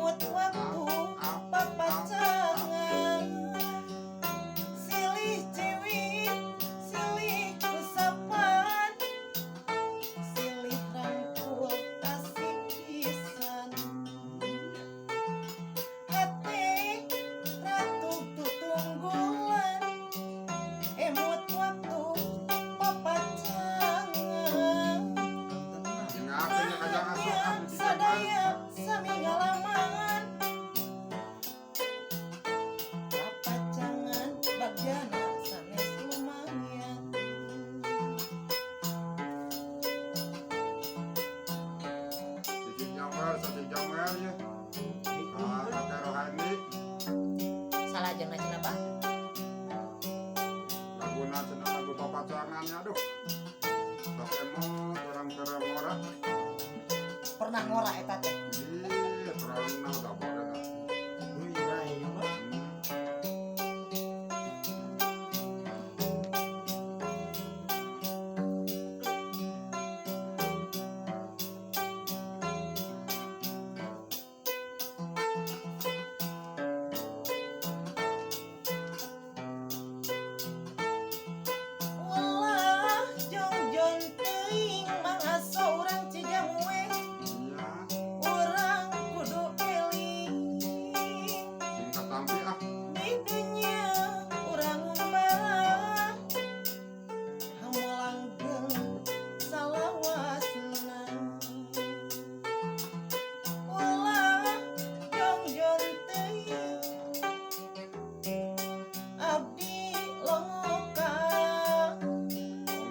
emut waktu papacangan, silih ciwit silih usapan, silih rangkul kasih pisan, hati ratu tutunggulan emut waktu papacangan, nahannya sadaya sami ngalaman, papacangan bagjana sanes lumayan. Sati jamer ya. Kakek rohani Salah jeung cenah Bah. laguna cenah lagu papacangannya aduh. Sok emot orang kerem ora. Pernah ngora eta teh. Ih, pernah udah pada dah. Ulah jongjon teuing mangasa urang Cijamuwe, Iya, urang kudu eling singkat tampi ah. di dunya urang umbara hamolanggeng salawasna. Ulah jongjon teuing abdi longokan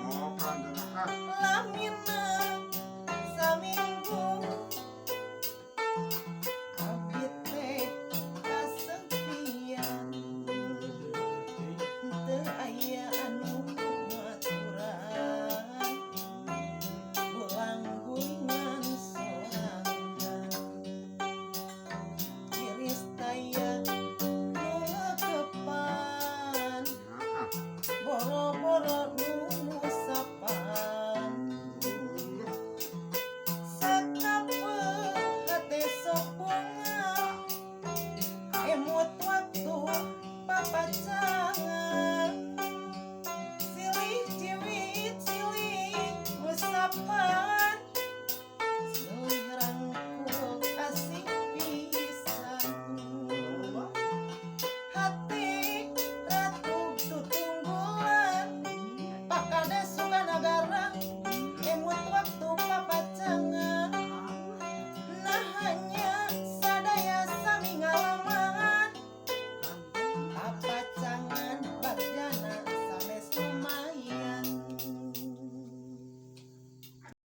Ngokan cenah ah. lamina saminggu abdi teh kasepian, teu aya anu ngaturan ulang gulingan sorangan, iris taya nu ngeukepan Ya ah. boro-boro nu musapan, sakapeuh hate sok bunga emut waktu papacangan, silih ciwit silih usapan, silih rangkul kasih pisan, hati ratu tutunggulan pakade suka nagara emut waktu papacangan, nahannya sadaya sami ngalaman, papacangan